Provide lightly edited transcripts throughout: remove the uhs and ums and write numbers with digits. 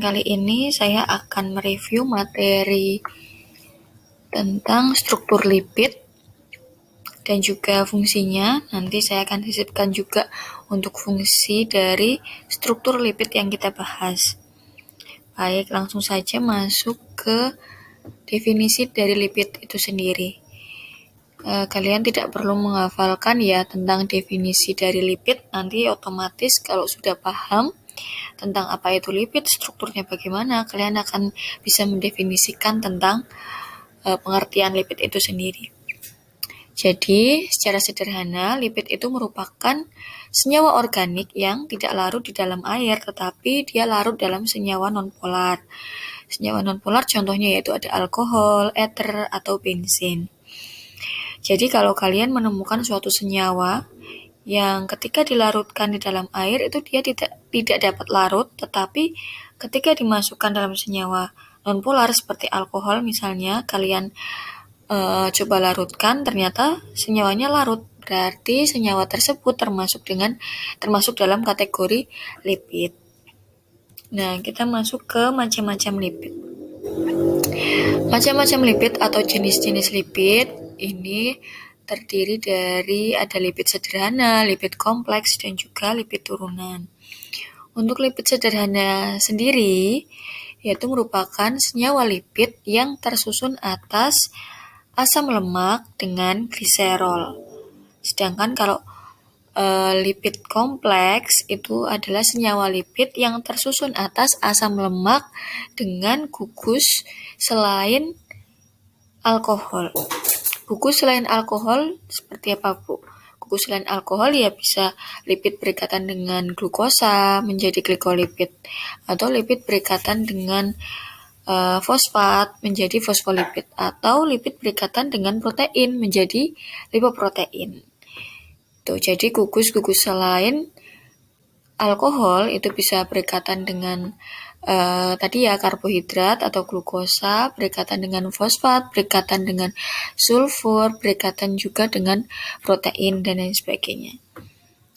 kali ini saya akan mereview materi tentang struktur lipid dan juga fungsinya. Nanti saya akan sisipkan juga untuk fungsi dari struktur lipid yang kita bahas. Baik, langsung saja masuk ke definisi dari lipid itu sendiri. Kalian tidak perlu menghafalkan ya tentang definisi dari lipid, nanti otomatis kalau sudah paham tentang apa itu lipid, strukturnya bagaimana, kalian akan bisa mendefinisikan tentang pengertian lipid itu sendiri. Jadi, secara sederhana, lipid itu merupakan senyawa organik yang tidak larut di dalam air, tetapi dia larut dalam senyawa nonpolar. Senyawa nonpolar contohnya yaitu ada alkohol, eter, atau bensin. Jadi, kalau kalian menemukan suatu senyawa yang ketika dilarutkan di dalam air itu dia tidak dapat larut, tetapi ketika dimasukkan dalam senyawa nonpolar seperti alkohol misalnya, kalian coba larutkan, ternyata senyawanya larut, berarti senyawa tersebut termasuk dalam kategori lipid. Nah, kita masuk ke macam-macam lipid. Macam-macam lipid atau jenis-jenis lipid ini terdiri dari ada lipid sederhana, lipid kompleks, dan juga lipid turunan. Untuk lipid sederhana sendiri, yaitu merupakan senyawa lipid yang tersusun atas asam lemak dengan gliserol. Sedangkan kalau lipid kompleks itu adalah senyawa lipid yang tersusun atas asam lemak dengan gugus selain alkohol. Gugus selain alkohol seperti apa, Bu? Gugus selain alkohol ya bisa lipid berikatan dengan glukosa menjadi glikolipid, atau lipid berikatan dengan fosfat menjadi fosfolipid, atau lipid berikatan dengan protein menjadi lipoprotein. Tuh, jadi gugus-gugus selain alkohol itu bisa berikatan dengan tadi ya karbohidrat atau glukosa, berikatan dengan fosfat, berikatan dengan sulfur, berikatan juga dengan protein dan lain sebagainya.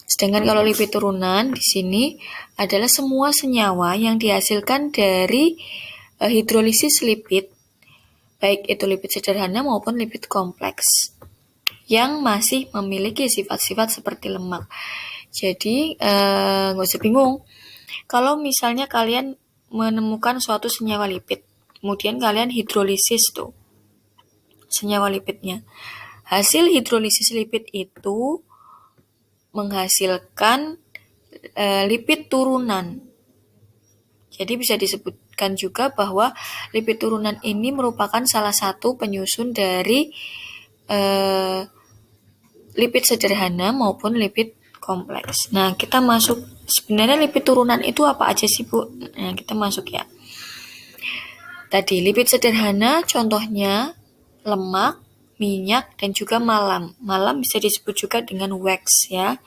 Sedangkan kalau lipid turunan di sini adalah semua senyawa yang dihasilkan dari hidrolisis lipid, baik itu lipid sederhana maupun lipid kompleks, yang masih memiliki sifat-sifat seperti lemak. Jadi nggak usah bingung. Kalau misalnya kalian menemukan suatu senyawa lipid, kemudian kalian hidrolisis tuh senyawa lipidnya. Hasil hidrolisis lipid itu menghasilkan lipid turunan. Jadi bisa disebutkan juga bahwa lipid turunan ini merupakan salah satu penyusun dari lipid sederhana maupun lipid kompleks. Nah, kita masuk, sebenarnya lipid turunan itu apa aja sih, Bu? Nah, kita masuk ya. Tadi, lipid sederhana contohnya lemak, minyak, dan juga malam. Malam bisa disebut juga dengan wax ya.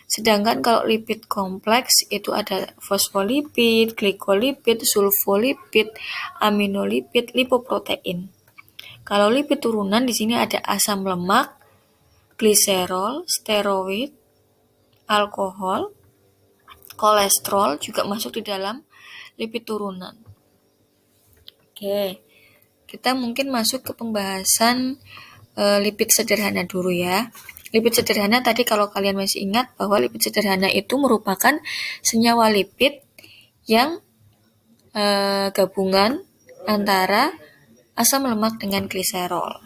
Sedangkan kalau lipid kompleks itu ada fosfolipid, glikolipid, sulfolipid, aminolipid, lipoprotein. Kalau lipid turunan di sini ada asam lemak, gliserol, steroid, alkohol, kolesterol juga masuk di dalam lipid turunan. Oke, kita mungkin masuk ke pembahasan lipid sederhana dulu ya. Lipid sederhana tadi kalau kalian masih ingat bahwa lipid sederhana itu merupakan senyawa lipid yang gabungan antara asam lemak dengan gliserol.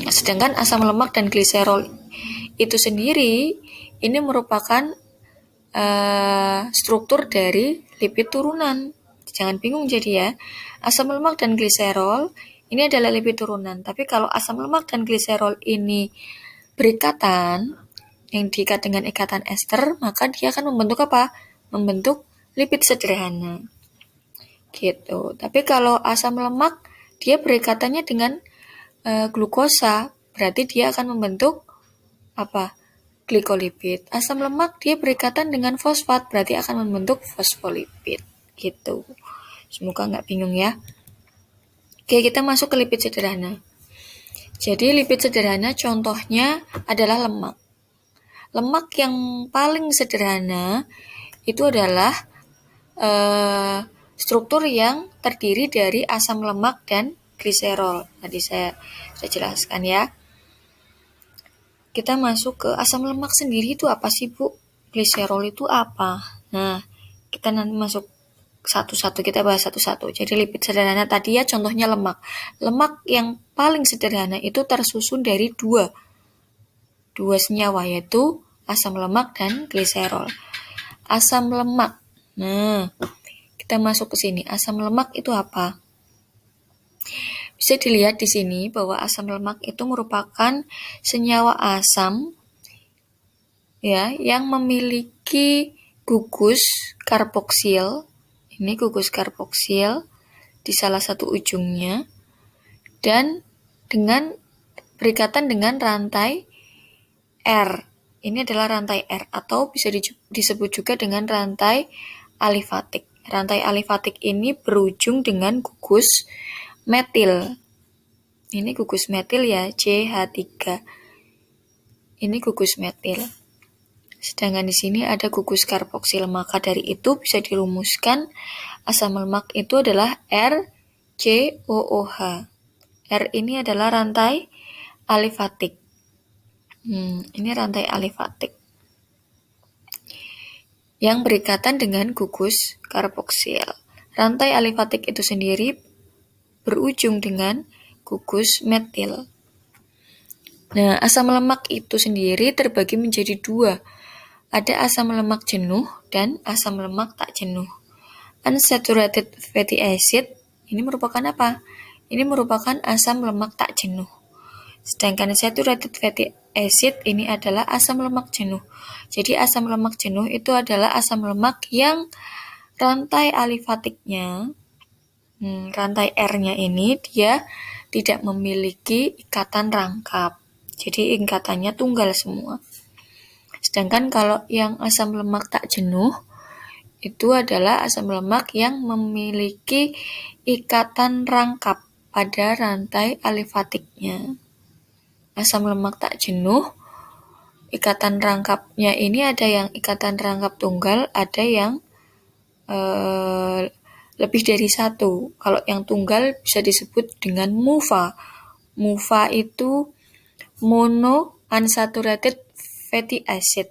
Sedangkan asam lemak dan gliserol itu sendiri ini merupakan struktur dari lipid turunan. Jangan bingung jadi ya. Asam lemak dan gliserol ini adalah lipid turunan. Tapi kalau asam lemak dan gliserol ini berikatan, yang diikat dengan ikatan ester, maka dia akan membentuk apa? Membentuk lipid sederhana. Gitu. Tapi kalau asam lemak dia berikatannya dengan glukosa, berarti dia akan membentuk apa? Glikolipid. Asam lemak dia berikatan dengan fosfat, berarti akan membentuk fosfolipid. Gitu. Semoga nggak bingung ya. Oke, kita masuk ke lipid sederhana. Jadi lipid sederhana contohnya adalah lemak. Lemak yang paling sederhana itu adalah struktur yang terdiri dari asam lemak dan gliserol. Tadi saya sudah jelaskan ya. Kita masuk ke asam lemak sendiri itu apa sih, Bu? Gliserol itu apa? Nah, kita nanti masuk satu-satu, kita bahas satu-satu. Jadi lipid sederhana tadi ya contohnya lemak. Lemak yang paling sederhana itu tersusun dari dua senyawa, yaitu asam lemak dan gliserol. Asam lemak. Nah, kita masuk ke sini. Asam lemak itu apa? Bisa dilihat di sini bahwa asam lemak itu merupakan senyawa asam ya yang memiliki gugus karboksil. Ini gugus karboksil di salah satu ujungnya dan dengan berikatan dengan rantai R. Ini adalah rantai R atau bisa disebut juga dengan rantai alifatik. Rantai alifatik ini berujung dengan gugus metil. Ini gugus metil ya, CH3. Ini gugus metil. Sedangkan di sini ada gugus karboksil. Maka dari itu bisa dirumuskan asam lemak itu adalah RCOOH. R ini adalah rantai alifatik. Ini rantai alifatik yang berikatan dengan gugus karboksil. Rantai alifatik itu sendiri berujung dengan gugus metil. Nah, asam lemak itu sendiri terbagi menjadi dua. Ada asam lemak jenuh dan asam lemak tak jenuh. Unsaturated fatty acid ini merupakan apa? Ini merupakan asam lemak tak jenuh. Sedangkan saturated fatty acid ini adalah asam lemak jenuh. Jadi asam lemak jenuh itu adalah asam lemak yang rantai alifatiknya, rantai R-nya ini dia tidak memiliki ikatan rangkap. Jadi ikatannya tunggal semua. Sedangkan kalau yang asam lemak tak jenuh itu adalah asam lemak yang memiliki ikatan rangkap pada rantai alifatiknya. Asam lemak tak jenuh, ikatan rangkapnya ini ada yang ikatan rangkap tunggal, ada yang lebih dari satu. Kalau yang tunggal bisa disebut dengan MUFA. MUFA itu monounsaturated fatty acid.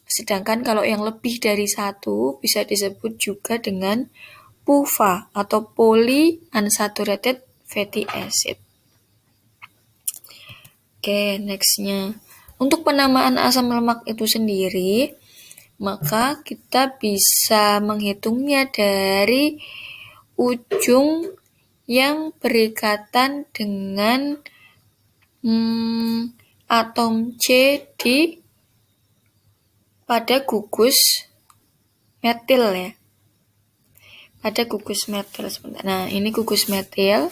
Sedangkan kalau yang lebih dari satu bisa disebut juga dengan PUFA atau polyunsaturated fatty acid. Oke, nextnya. Untuk penamaan asam lemak itu sendiri, maka kita bisa menghitungnya dari ujung yang berikatan dengan atom C pada gugus metil ya. Pada gugus metil sebentar. Nah, ini gugus metil.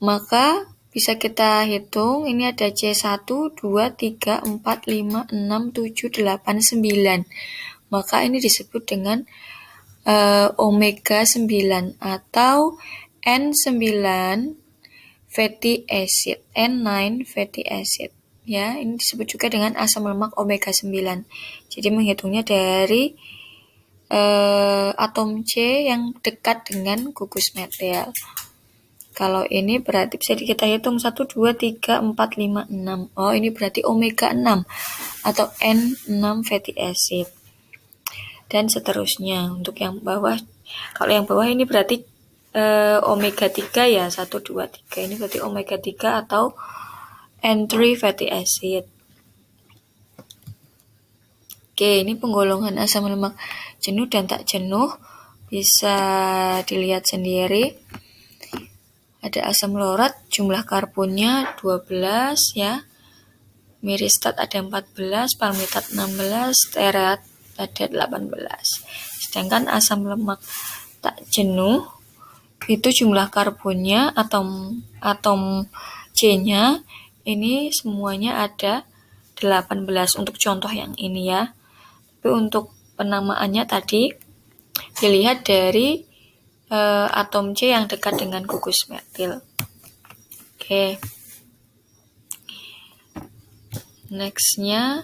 Maka bisa kita hitung, ini ada C1, 2, 3, 4, 5, 6, 7, 8, 9. Maka ini disebut dengan omega 9 atau N9 fatty acid, N9 fatty acid. Ya, ini disebut juga dengan asam lemak omega 9. Jadi menghitungnya dari atom C yang dekat dengan gugus metil. Kalau ini berarti bisa kita hitung 1, 2, 3, 4, 5, 6. Oh, ini berarti omega 6 atau N6 fatty acid. Dan seterusnya. Untuk yang bawah, kalau yang bawah ini berarti omega 3 ya, 1, 2, 3. Ini berarti omega 3 atau N3 fatty acid. Oke, ini penggolongan asam lemak jenuh dan tak jenuh. Bisa dilihat sendiri. Ada asam laurat, jumlah karbonnya 12 ya. Miristat ada 14, palmitat 16, stearat ada 18. Sedangkan asam lemak tak jenuh itu jumlah karbonnya atom C-nya ini semuanya ada 18 untuk contoh yang ini ya. Tapi untuk penamaannya tadi dilihat dari atom C yang dekat dengan gugus metil. Oke. Nextnya,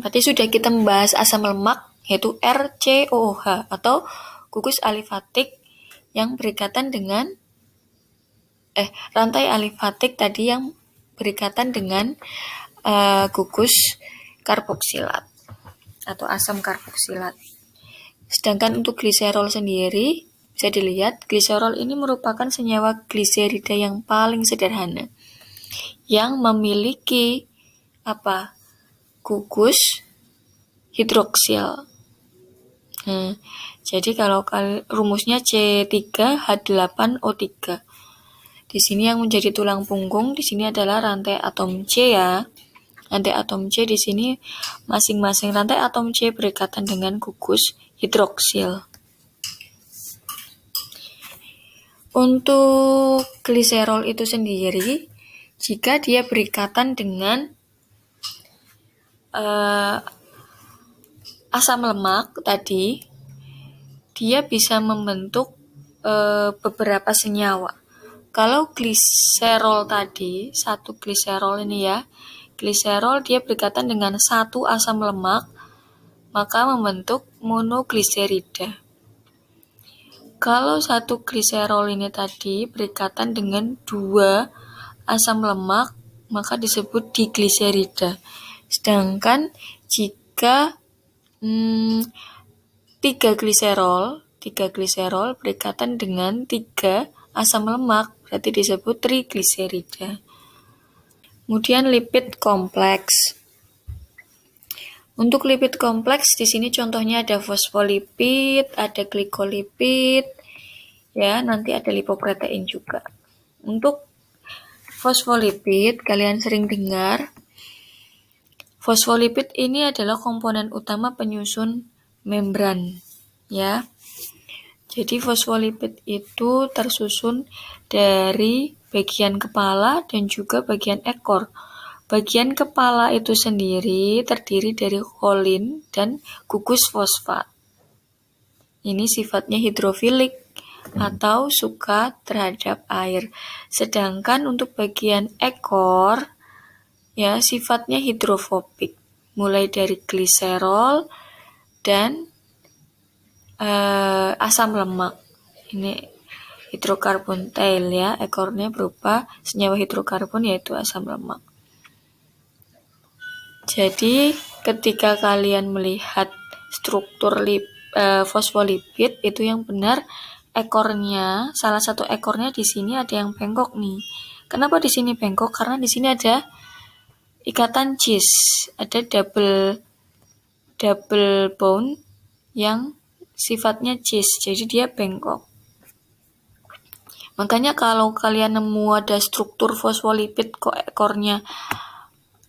tadi sudah kita membahas asam lemak yaitu RCOOH atau gugus alifatik yang berikatan dengan rantai alifatik tadi yang berikatan dengan gugus karboksilat atau asam karboksilat. Sedangkan untuk gliserol sendiri, bisa dilihat gliserol ini merupakan senyawa gliserida yang paling sederhana yang memiliki gugus hidroksil. Jadi kalau rumusnya C3H8O3. Di sini yang menjadi tulang punggung di sini adalah rantai atom C ya. Rantai atom C di sini masing-masing rantai atom C berikatan dengan gugus hidroksil. Untuk gliserol itu sendiri, jika dia berikatan dengan asam lemak tadi, dia bisa membentuk beberapa senyawa. Kalau gliserol tadi, satu gliserol ini ya, gliserol dia berikatan dengan satu asam lemak, maka membentuk monogliserida. Kalau satu gliserol ini tadi berikatan dengan dua asam lemak, maka disebut digliserida. Sedangkan jika tiga gliserol berikatan dengan tiga asam lemak, berarti disebut trigliserida. Kemudian lipid kompleks. Untuk lipid kompleks di sini contohnya ada fosfolipid, ada glikolipid, ya nanti ada lipoprotein juga. Untuk fosfolipid kalian sering dengar. Fosfolipid ini adalah komponen utama penyusun membran, ya. Jadi fosfolipid itu tersusun dari bagian kepala dan juga bagian ekor. Bagian kepala itu sendiri terdiri dari kolin dan gugus fosfat. Ini sifatnya hidrofilik atau suka terhadap air. Sedangkan untuk bagian ekor, ya sifatnya hidrofobik. Mulai dari gliserol dan asam lemak. Ini hidrokarbon tail ya, ekornya berupa senyawa hidrokarbon yaitu asam lemak. Jadi ketika kalian melihat struktur fosfolipid itu yang benar ekornya, salah satu ekornya di sini ada yang bengkok nih. Kenapa di sini bengkok? Karena di sini ada ikatan cis, ada double bond yang sifatnya cis, jadi dia bengkok. Makanya kalau kalian nemu ada struktur fosfolipid kok ekornya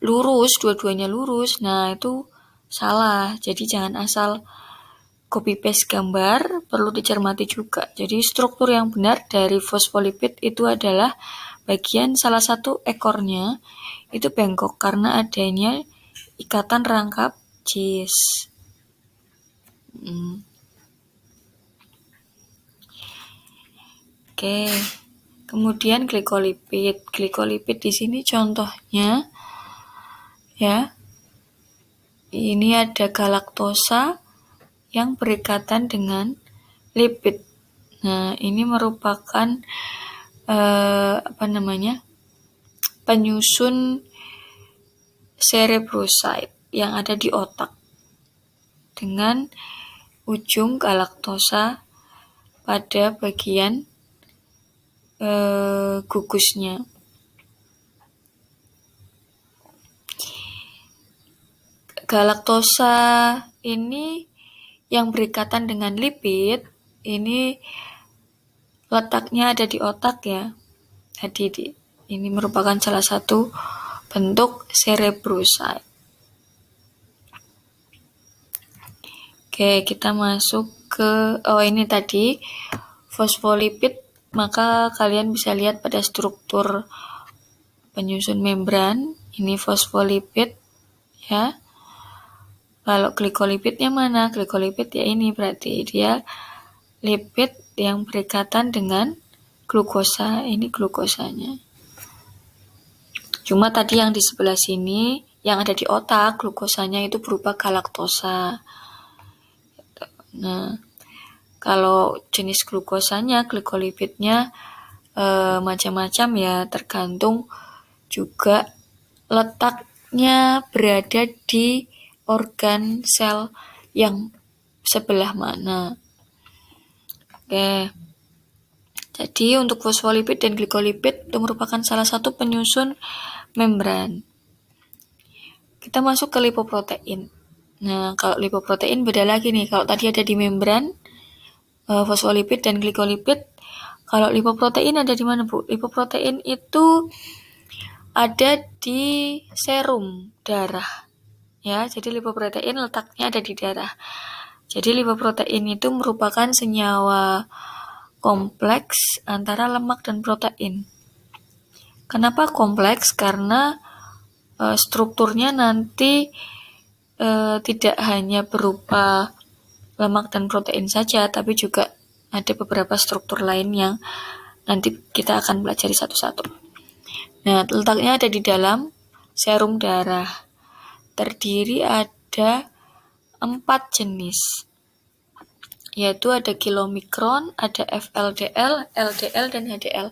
lurus, dua-duanya lurus, nah itu salah. Jadi jangan asal copy paste gambar, perlu dicermati juga. Jadi struktur yang benar dari fosfolipid itu adalah bagian salah satu ekornya itu bengkok karena adanya ikatan rangkap cis. Oke. Kemudian glikolipid. Glikolipid di sini contohnya ya. Ini ada galaktosa yang berikatan dengan lipid. Nah, ini merupakan penyusun cerebrocyte yang ada di otak dengan ujung galaktosa pada bagian gugusnya. Galaktosa ini yang berikatan dengan lipid, ini letaknya ada di otak ya. Jadi ini merupakan salah satu bentuk cerebrocyte. Oke, kita masuk ke ini tadi fosfolipid, maka kalian bisa lihat pada struktur penyusun membran, ini fosfolipid ya. Kalau glikolipidnya mana? Glikolipid ya ini berarti dia lipid yang berikatan dengan glukosa, ini glukosanya. Cuma tadi yang di sebelah sini, yang ada di otak, glukosanya itu berupa galaktosa. Nah, kalau jenis glukosanya, glikolipidnya macam-macam ya, tergantung juga letaknya berada di organ sel yang sebelah mana. Oke. Jadi untuk fosfolipid dan glikolipid itu merupakan salah satu penyusun membran. Kita masuk ke lipoprotein. Nah, kalau lipoprotein beda lagi nih. Kalau tadi ada di membran, fosfolipid dan glikolipid. Kalau lipoprotein ada di mana, Bu? Lipoprotein itu ada di serum darah. Ya, jadi lipoprotein letaknya ada di darah. Jadi lipoprotein itu merupakan senyawa kompleks antara lemak dan protein. Kenapa kompleks? Karena strukturnya nanti tidak hanya berupa lemak dan protein saja, tapi juga ada beberapa struktur lain yang nanti kita akan pelajari satu-satu. Nah, letaknya ada di dalam serum darah. Terdiri ada 4 jenis, yaitu ada kilomikron, ada FLDL, LDL, dan HDL.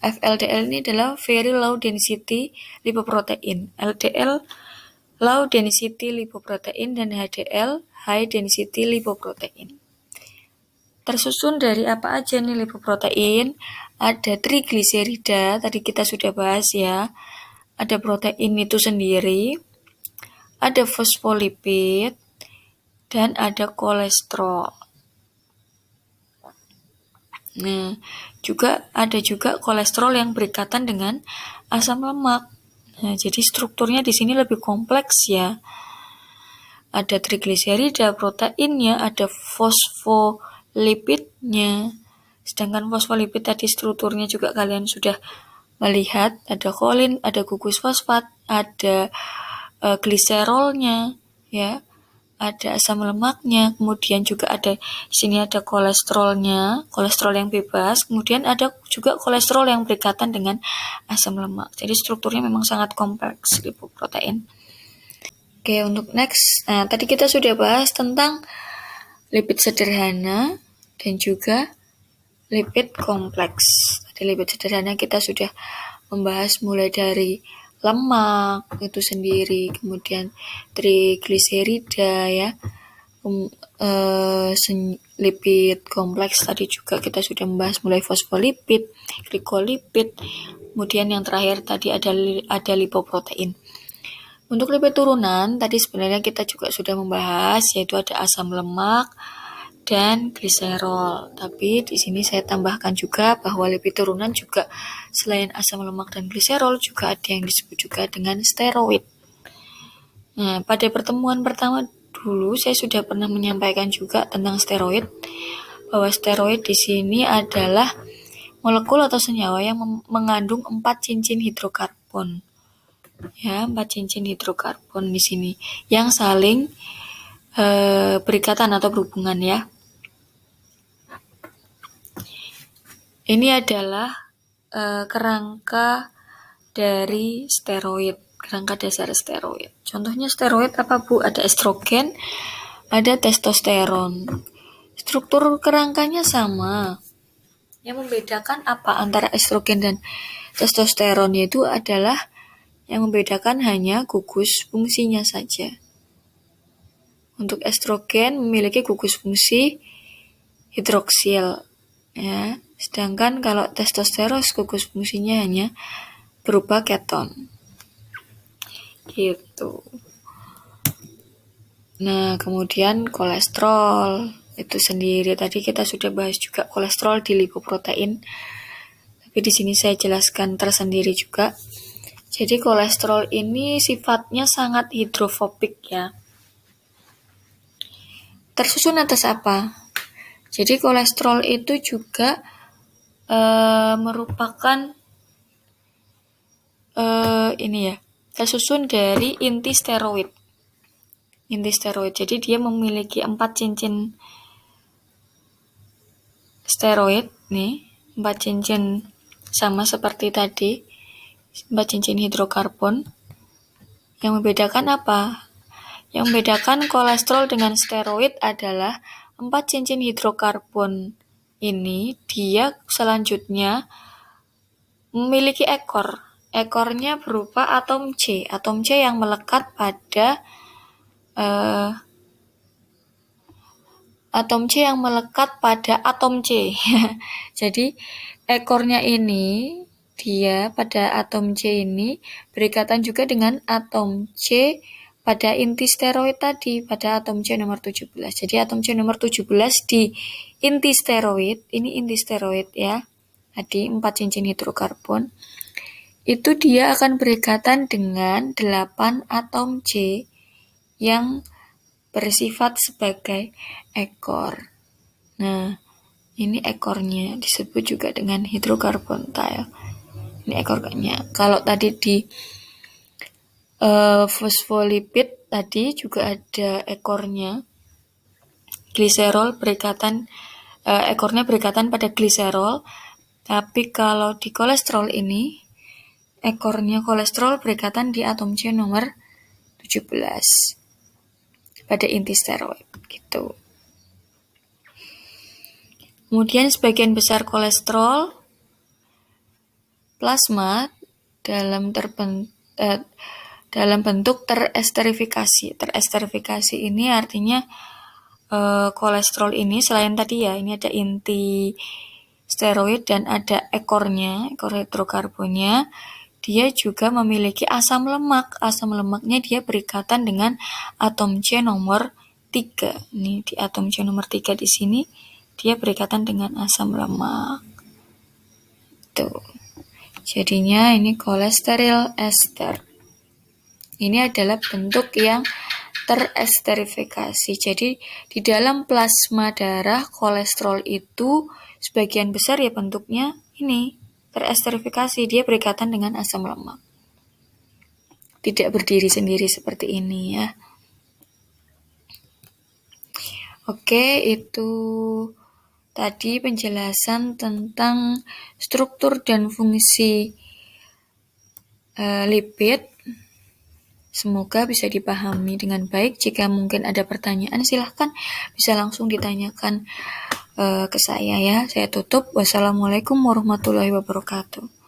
FLDL ini adalah very low density lipoprotein, LDL low density lipoprotein, dan HDL high density lipoprotein. Tersusun dari apa aja nih lipoprotein? Ada trigliserida, tadi kita sudah bahas ya. Ada protein itu sendiri, ada fosfolipid, dan ada kolesterol. Nah, ada juga kolesterol yang berikatan dengan asam lemak. Nah, jadi strukturnya di sini lebih kompleks ya. Ada trigliserida, proteinnya, ada fosfolipidnya. Sedangkan fosfolipid tadi strukturnya juga kalian sudah melihat, ada kolin, ada gugus fosfat, ada gliserolnya, ya. Ada asam lemaknya, kemudian juga ada di sini ada kolesterolnya, kolesterol yang bebas, kemudian ada juga kolesterol yang berikatan dengan asam lemak. Jadi strukturnya memang sangat kompleks lipoprotein. Oke, untuk next, nah tadi kita sudah bahas tentang lipid sederhana dan juga lipid kompleks. Tadi lipid sederhana kita sudah membahas mulai dari lemak itu sendiri, kemudian trigliserida ya, lipid kompleks tadi juga kita sudah membahas mulai fosfolipid, glikolipid, kemudian yang terakhir tadi ada lipoprotein. Untuk lipid turunan tadi sebenarnya kita juga sudah membahas, yaitu ada asam lemak dan gliserol. Tapi di sini saya tambahkan juga bahwa lipid turunan juga selain asam lemak dan gliserol juga ada yang disebut juga dengan steroid. Nah, pada pertemuan pertama dulu saya sudah pernah menyampaikan juga tentang steroid, bahwa steroid di sini adalah molekul atau senyawa yang mengandung 4 cincin hidrokarbon. Ya, 4 cincin hidrokarbon di sini yang saling berikatan atau berhubungan ya. Ini adalah kerangka dari steroid, kerangka dasar steroid. Contohnya steroid apa, Bu? Ada estrogen, ada testosteron. Struktur kerangkanya sama. Yang membedakan apa antara estrogen dan testosteron, yaitu adalah yang membedakan hanya gugus fungsinya saja. Untuk estrogen memiliki gugus fungsi hidroksil, ya. Sedangkan kalau testosteron gugus fungsinya hanya berupa keton. Gitu. Nah, kemudian kolesterol itu sendiri tadi kita sudah bahas juga kolesterol di lipoprotein. Tapi di sini saya jelaskan tersendiri juga. Jadi kolesterol ini sifatnya sangat hidrofobik ya. Tersusun atas apa? Jadi kolesterol itu juga merupakan ini ya, tersusun dari inti steroid. Inti steroid. Jadi dia memiliki 4 cincin steroid nih, 4 cincin sama seperti tadi, 4 cincin hidrokarbon. Yang membedakan apa? Yang membedakan kolesterol dengan steroid adalah 4 cincin hidrokarbon ini dia selanjutnya memiliki ekor. Ekornya berupa atom C. Atom C yang melekat pada atom C. Jadi ekornya ini dia pada atom C ini berikatan juga dengan atom C pada inti steroid tadi, pada atom C nomor 17. Jadi atom C nomor 17 di inti steroid, ini inti steroid ya, tadi 4 cincin hidrokarbon, itu dia akan berikatan dengan 8 atom C yang bersifat sebagai ekor. Nah, ini ekornya disebut juga dengan hidrokarbontil. Ini ekornya. Kalau tadi di fosfolipid tadi juga ada ekornya. Gliserol berikatan, ekornya berikatan pada gliserol. Tapi kalau di kolesterol ini, ekornya kolesterol berikatan di atom C nomor 17 pada inti steroid gitu. Kemudian sebagian besar kolesterol plasma dalam bentuk teresterifikasi. Teresterifikasi ini artinya kolesterol ini selain tadi ya, ini ada inti steroid dan ada ekornya, ekor hidrokarbonnya, dia juga memiliki asam lemak. Asam lemaknya dia berikatan dengan atom C nomor 3. Ini di atom C nomor 3 di sini dia berikatan dengan asam lemak. Tuh. Jadinya ini kolesterol ester. Ini adalah bentuk yang teresterifikasi. Jadi di dalam plasma darah kolesterol itu sebagian besar ya bentuknya ini teresterifikasi, dia berikatan dengan asam lemak. Tidak berdiri sendiri seperti ini ya. Oke, itu tadi penjelasan tentang struktur dan fungsi lipid. Semoga bisa dipahami dengan baik. Jika mungkin ada pertanyaan, silahkan bisa langsung ditanyakan ke saya ya. Saya tutup. Wassalamualaikum warahmatullahi wabarakatuh.